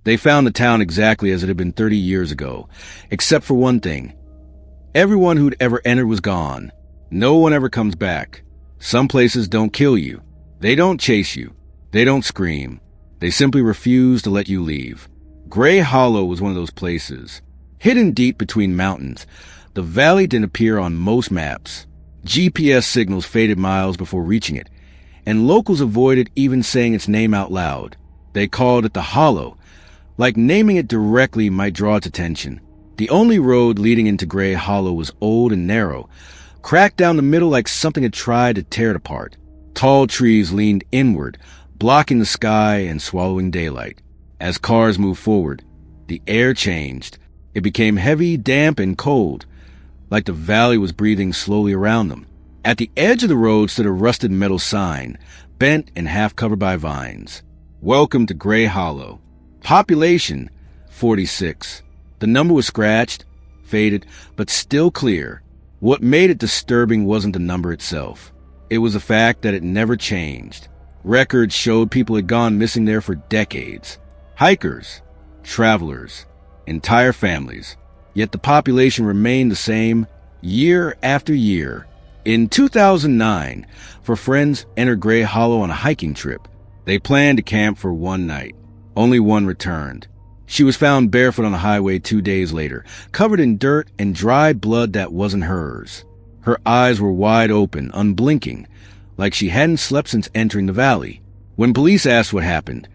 They found the town exactly as it had been 30 years ago, except for one thing. Everyone who'd ever entered was gone. No one ever comes back. Some places don't kill you. They don't chase you. They don't scream. They simply refuse to let you leave. Gray Hollow was one of those places. Hidden deep between mountains, the valley didn't appear on most maps. GPS signals faded miles before reaching it, and locals avoided even saying its name out loud. They called it the Hollow, like naming it directly might draw its attention. The only road leading into Gray Hollow was old and narrow, cracked down the middle like something had tried to tear it apart. Tall trees leaned inward, blocking the sky and swallowing daylight. As cars moved forward, the air changed. It became heavy, damp, and cold, like the valley was breathing slowly around them. At the edge of the road stood a rusted metal sign, bent and half covered by vines. Welcome to Gray Hollow. Population, 46. The number was scratched, faded, but still clear. What made it disturbing wasn't the number itself. It was the fact that it never changed. Records showed people had gone missing there for decades. Hikers, travelers, entire families. Yet the population remained the same year after year. In 2009, four friends entered Gray Hollow on a hiking trip. They planned to camp for one night. Only one returned. She was found barefoot on the highway 2 days later, covered in dirt and dried blood that wasn't hers. Her eyes were wide open, unblinking, like she hadn't slept since entering the valley. When police asked what happened,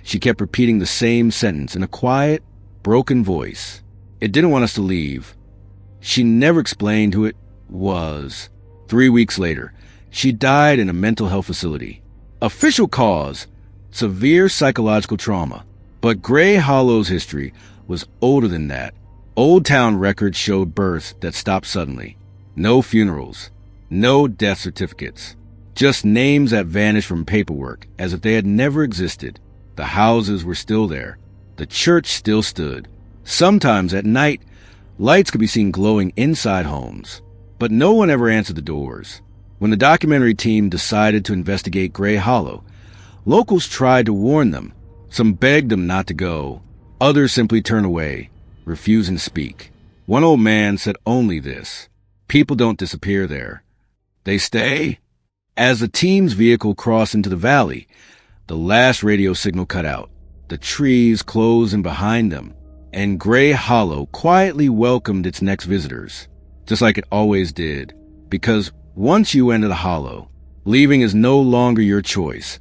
she kept repeating the same sentence in a quiet, broken voice. It didn't want us to leave. She never explained who it was. 3 weeks later, she died in a mental health facility. Official cause, severe psychological trauma. But Gray Hollow's history was older than that. Old Town records showed births that stopped suddenly. No funerals. No death certificates. Just names that vanished from paperwork as if they had never existed. The houses were still there. The church still stood. Sometimes at night, lights could be seen glowing inside homes. But no one ever answered the doors. When the documentary team decided to investigate Gray Hollow, locals tried to warn them. Some begged them not to go. Others simply turned away, refusing to speak. One old man said only this: people don't disappear there. They stay. As the team's vehicle crossed into the valley, the last radio signal cut out. The trees closed in behind them, and Gray Hollow quietly welcomed its next visitors, just like it always did. Because once you enter the hollow, leaving is no longer your choice.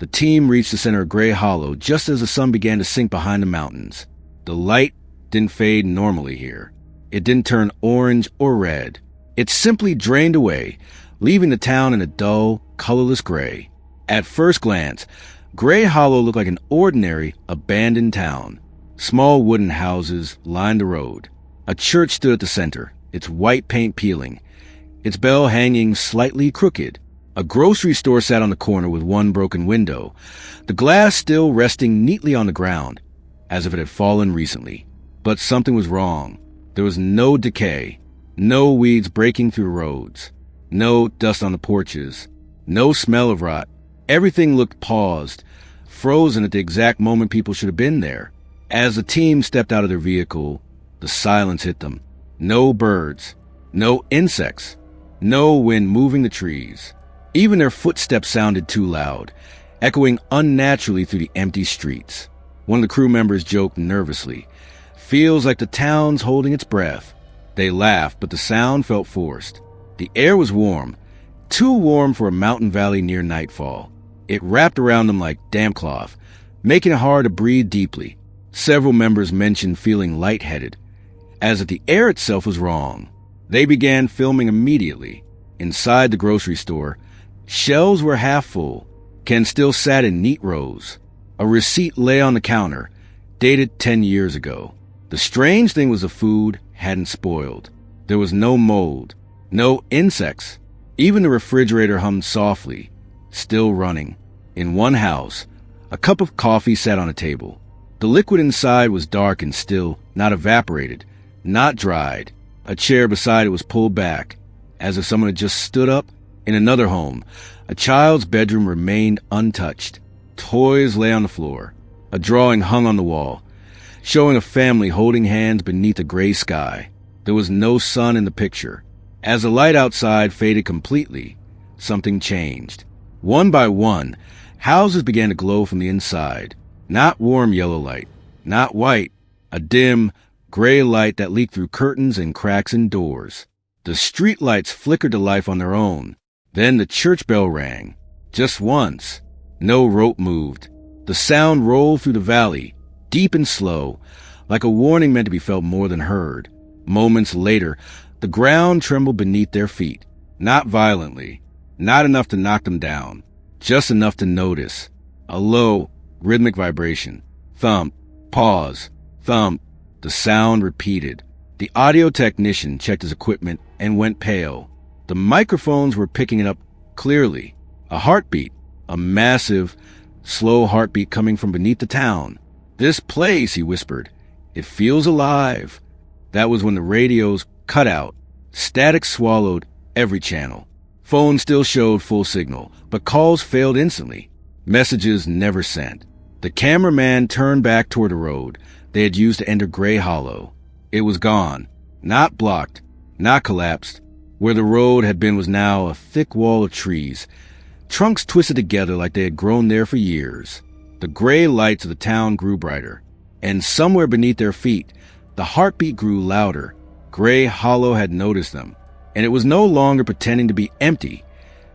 The team reached the center of Gray Hollow just as the sun began to sink behind the mountains. The light didn't fade normally here. It didn't turn orange or red. It simply drained away, leaving the town in a dull, colorless gray. At first glance, Gray Hollow looked like an ordinary, abandoned town. Small wooden houses lined the road. A church stood at the center, its white paint peeling, its bell hanging slightly crooked. A grocery store sat on the corner with one broken window, the glass still resting neatly on the ground, as if it had fallen recently. But something was wrong. There was no decay, no weeds breaking through the roads, no dust on the porches, no smell of rot. Everything looked paused, frozen at the exact moment people should have been there. As the team stepped out of their vehicle, the silence hit them. No birds, no insects, no wind moving the trees. Even their footsteps sounded too loud, echoing unnaturally through the empty streets. One of the crew members joked nervously, "Feels like the town's holding its breath." They laughed, but the sound felt forced. The air was warm, too warm for a mountain valley near nightfall. It wrapped around them like damp cloth, making it hard to breathe deeply. Several members mentioned feeling lightheaded, as if the air itself was wrong. They began filming immediately. Inside the grocery store, shelves were half full. Cans still sat in neat rows. A receipt lay on the counter, dated 10 years ago. The strange thing was the food hadn't spoiled. There was no mold, no insects. Even the refrigerator hummed softly, still running. In one house, a cup of coffee sat on a table. The liquid inside was dark and still, not evaporated, not dried. A chair beside it was pulled back, as if someone had just stood up. In another home, a child's bedroom remained untouched. Toys lay on the floor. A drawing hung on the wall, showing a family holding hands beneath a gray sky. There was no sun in the picture. As the light outside faded completely, something changed. One by one, houses began to glow from the inside. Not warm yellow light, not white, a dim, gray light that leaked through curtains and cracks in doors. The street lights flickered to life on their own. Then the church bell rang. Just once. No rope moved. The sound rolled through the valley, deep and slow, like a warning meant to be felt more than heard. Moments later, the ground trembled beneath their feet. Not violently, not enough to knock them down, just enough to notice. A low, rhythmic vibration. Thump, pause, thump. The sound repeated. The audio technician checked his equipment and went pale. The microphones were picking it up clearly. A heartbeat, a massive, slow heartbeat coming from beneath the town. "This place," he whispered. "It feels alive." That was when the radios cut out. Static swallowed every channel. Phones still showed full signal, but calls failed instantly. Messages never sent. The cameraman turned back toward the road they had used to enter Gray Hollow. It was gone. Not blocked, not collapsed. Where the road had been was now a thick wall of trees, trunks twisted together like they had grown there for years. The gray lights of the town grew brighter, and somewhere beneath their feet, the heartbeat grew louder. Gray Hollow had noticed them, and it was no longer pretending to be empty.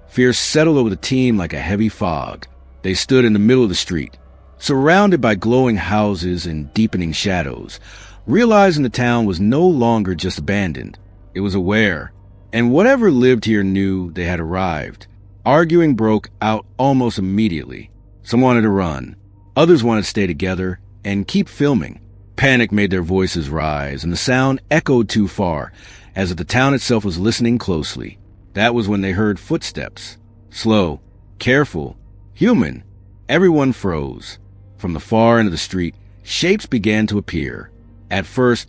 Fear settled over the team like a heavy fog. They stood in the middle of the street, surrounded by glowing houses and deepening shadows, realizing the town was no longer just abandoned. It was aware, and whatever lived here knew they had arrived. Arguing broke out almost immediately. Some wanted to run. Others wanted to stay together and keep filming. Panic made their voices rise, and the sound echoed too far, as if the town itself was listening closely. That was when they heard footsteps. Slow, careful, human. Everyone froze. From the far end of the street, shapes began to appear. At first,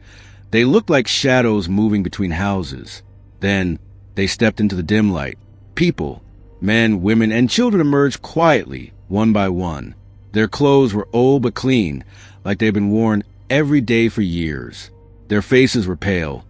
they looked like shadows moving between houses. Then, they stepped into the dim light. People, men, women, and children emerged quietly, one by one. Their clothes were old but clean, like they'd been worn every day for years. Their faces were pale,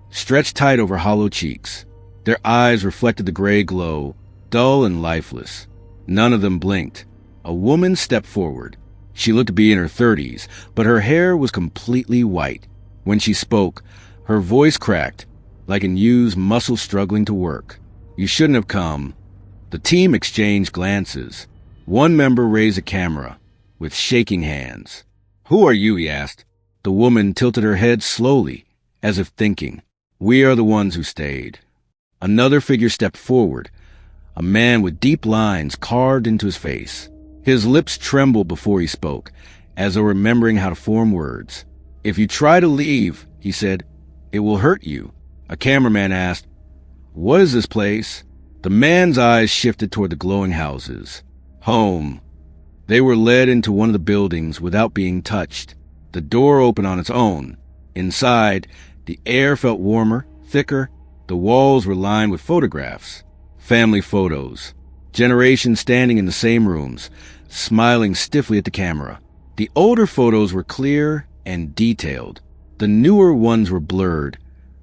stretched tight over hollow cheeks. Their eyes reflected the gray glow, dull and lifeless. None of them blinked. A woman stepped forward. She looked to be in her 30s, but her hair was completely white. When she spoke, her voice cracked, like an used muscle struggling to work. "You shouldn't have come." The team exchanged glances. One member raised a camera, with shaking hands. "Who are you?" he asked. The woman tilted her head slowly, as if thinking. "We are the ones who stayed." Another figure stepped forward, a man with deep lines carved into his face. His lips trembled before he spoke, as though remembering how to form words. "If you try to leave," he said, "it will hurt you." A cameraman asked, "What is this place?" The man's eyes shifted toward the glowing houses. Home. They were led into one of the buildings without being touched. The door opened on its own. Inside, the air felt warmer, thicker. The walls were lined with photographs. Family photos. Generations standing in the same rooms, smiling stiffly at the camera. The older photos were clear and detailed. The newer ones were blurred,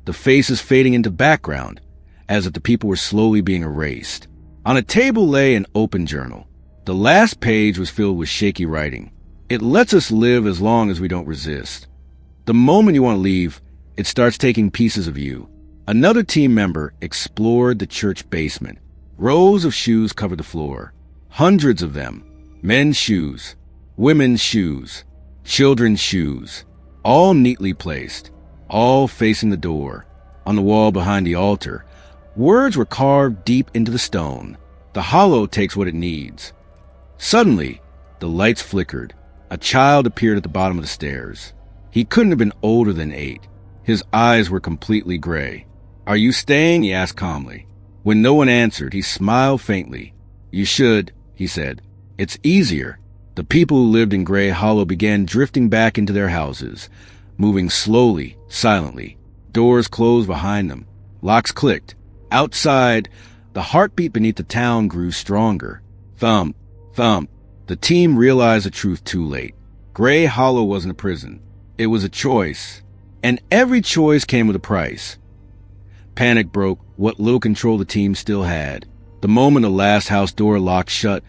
the faces fading into background, as if the people were slowly being erased. On a table lay an open journal. The last page was filled with shaky writing. "It lets us live as long as we don't resist. The moment you want to leave, it starts taking pieces of you." Another team member explored the church basement. Rows of shoes covered the floor. Hundreds of them. Men's shoes, women's shoes, children's shoes, all neatly placed, all facing the door. On the wall behind the altar, words were carved deep into the stone. "The hollow takes what it needs." Suddenly, the lights flickered. A child appeared at the bottom of the stairs. He couldn't have been older than 8. His eyes were completely gray. "Are you staying?" he asked calmly. When no one answered, he smiled faintly. "You should," he said. "It's easier." The people who lived in Gray Hollow began drifting back into their houses, moving slowly, silently. Doors closed behind them. Locks clicked. Outside, the heartbeat beneath the town grew stronger. Thump, thump. The team realized the truth too late. Gray Hollow wasn't a prison. It was a choice. And every choice came with a price. Panic broke what little control the team still had. The moment the last house door locked shut,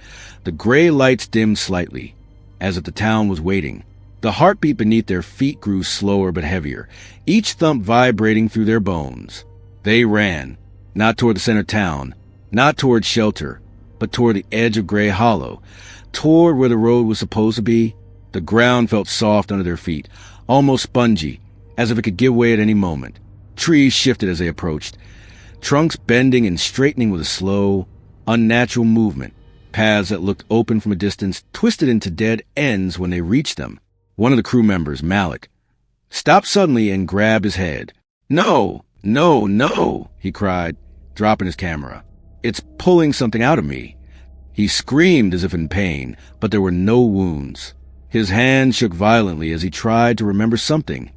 the gray lights dimmed slightly, as if the town was waiting. The heartbeat beneath their feet grew slower but heavier, each thump vibrating through their bones. They ran, not toward the center of town, not toward shelter, but toward the edge of Gray Hollow, toward where the road was supposed to be. The ground felt soft under their feet, almost spongy, as if it could give way at any moment. Trees shifted as they approached, trunks bending and straightening with a slow, unnatural movement. Paths that looked open from a distance twisted into dead ends when they reached them. One of the crew members, Malik, stopped suddenly and grabbed his head. "No, no, no," he cried, dropping his camera. "It's pulling something out of me." He screamed as if in pain, but there were no wounds. His hand shook violently as he tried to remember something.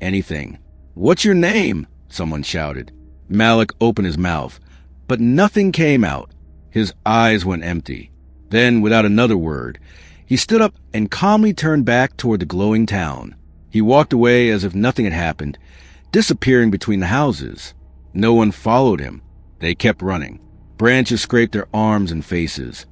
Anything. "What's your name?" someone shouted. Malik opened his mouth, but nothing came out. His eyes went empty. Then, without another word, he stood up and calmly turned back toward the glowing town. He walked away as if nothing had happened, disappearing between the houses. No one followed him. They kept running. Branches scraped their arms and faces.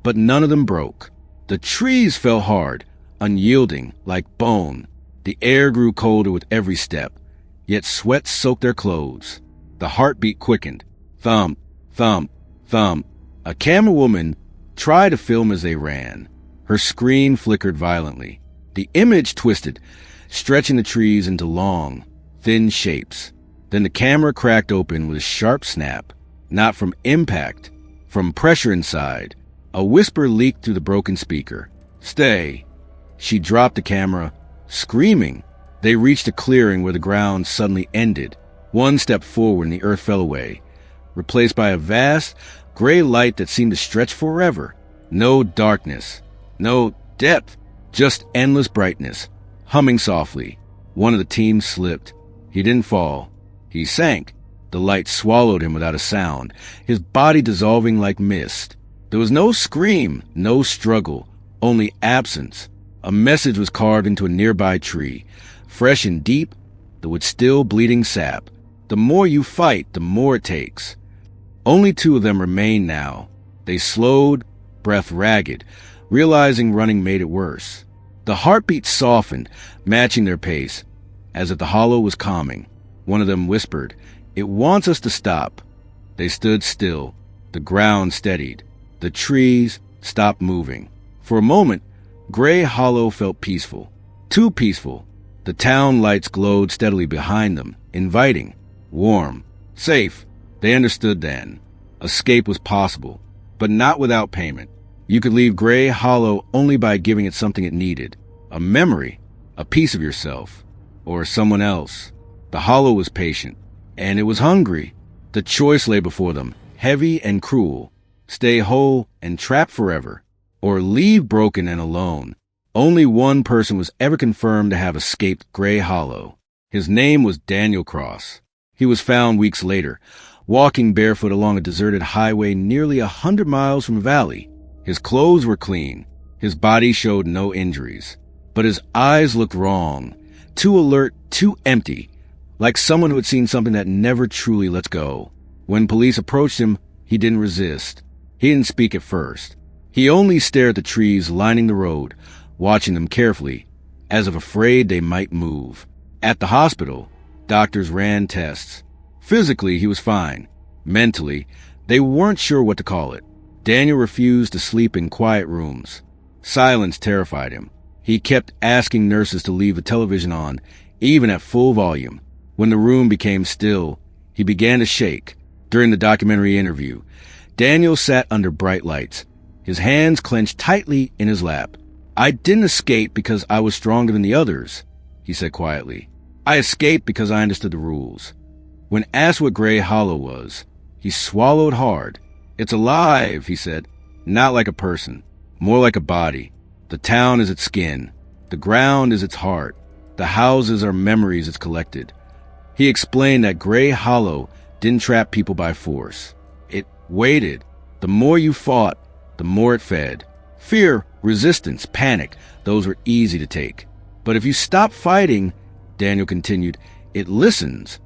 But none of them broke. The trees fell hard, unyielding, like bone. The air grew colder with every step, yet sweat soaked their clothes. The heartbeat quickened. Thump, thump, thump. A camera woman tried to film as they ran. Her screen flickered violently. The image twisted, stretching the trees into long, thin shapes. Then the camera cracked open with a sharp snap, not from impact, from pressure inside. A whisper leaked through the broken speaker. "Stay." She dropped the camera, screaming. They reached a clearing where the ground suddenly ended. One stepped forward and the earth fell away, replaced by a vast, gray light that seemed to stretch forever. No darkness, no depth, just endless brightness, humming softly. One of the team slipped. He didn't fall. He sank. The light swallowed him without a sound, his body dissolving like mist. There was no scream, no struggle, only absence. A message was carved into a nearby tree, fresh and deep, though with still bleeding sap. The more you fight, the more it takes. Only two of them remained now. They slowed, breath ragged, realizing running made it worse. The heartbeat softened, matching their pace, as if the hollow was calming. One of them whispered, "It wants us to stop." They stood still. The ground steadied. The trees stopped moving. For a moment, Gray Hollow felt peaceful. Too peaceful. The town lights glowed steadily behind them, inviting, warm, safe. They understood then. Escape was possible, but not without payment. You could leave Gray Hollow only by giving it something it needed. A memory, a piece of yourself, or someone else. The Hollow was patient, and it was hungry. The choice lay before them, heavy and cruel. Stay whole and trapped forever, or leave broken and alone. Only one person was ever confirmed to have escaped Gray Hollow. His name was Daniel Cross. He was found weeks later, walking barefoot along a deserted highway nearly 100 miles from a valley. His clothes were clean. His body showed no injuries. But his eyes looked wrong, too alert, too empty, like someone who had seen something that never truly lets go. When police approached him, he didn't resist. He didn't speak at first. He only stared at the trees lining the road, watching them carefully, as if afraid they might move. At the hospital, doctors ran tests. Physically, he was fine. Mentally, they weren't sure what to call it. Daniel refused to sleep in quiet rooms. Silence terrified him. He kept asking nurses to leave the television on, even at full volume. When the room became still, he began to shake. During the documentary interview, Daniel sat under bright lights, his hands clenched tightly in his lap. "I didn't escape because I was stronger than the others," he said quietly. "I escaped because I understood the rules." When asked what Gray Hollow was, he swallowed hard. "It's alive," he said. "Not like a person, more like a body. The town is its skin. The ground is its heart. The houses are memories it's collected." He explained that Gray Hollow didn't trap people by force. It waited. The more you fought, the more it fed. Fear Resistance, panic, those were easy to take. But if you stop fighting, Daniel continued, it listens.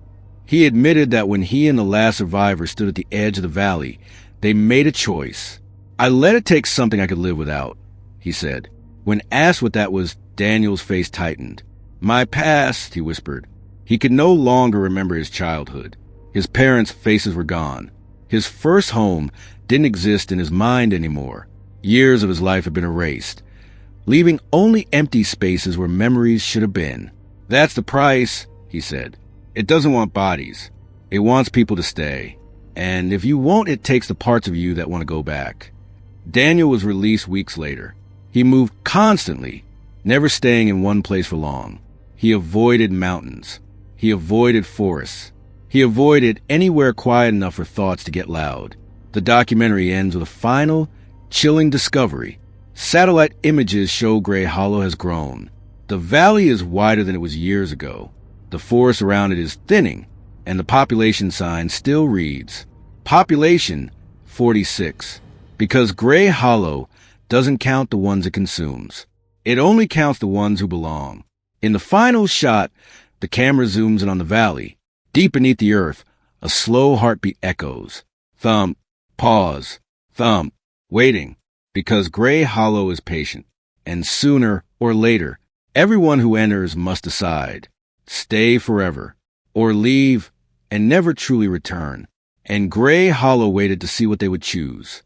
He admitted that when he and the last survivor stood at the edge of the valley, they made a choice. I let it take something I could live without, he said. When asked what that was, Daniel's face tightened. My past, he whispered. He could no longer remember his childhood. His parents' faces were gone. His first home didn't exist in his mind anymore. Years of his life had been erased, leaving only empty spaces where memories should have been. That's the price, he said. It doesn't want bodies. It wants people to stay. And if you won't, it takes the parts of you that want to go back. Daniel was released weeks later. He moved constantly, never staying in one place for long. He avoided mountains. He avoided forests. He avoided anywhere quiet enough for thoughts to get loud. The documentary ends with a final, chilling discovery. Satellite images show Gray Hollow has grown. The valley is wider than it was years ago. The forest around it is thinning, and the population sign still reads, Population 46, because Gray Hollow doesn't count the ones it consumes. It only counts the ones who belong. In the final shot, the camera zooms in on the valley. Deep beneath the earth, a slow heartbeat echoes. Thump, pause, thump, waiting, because Gray Hollow is patient. And sooner or later, everyone who enters must decide, stay forever, or leave and never truly return. And Gray Hollow waited to see what they would choose.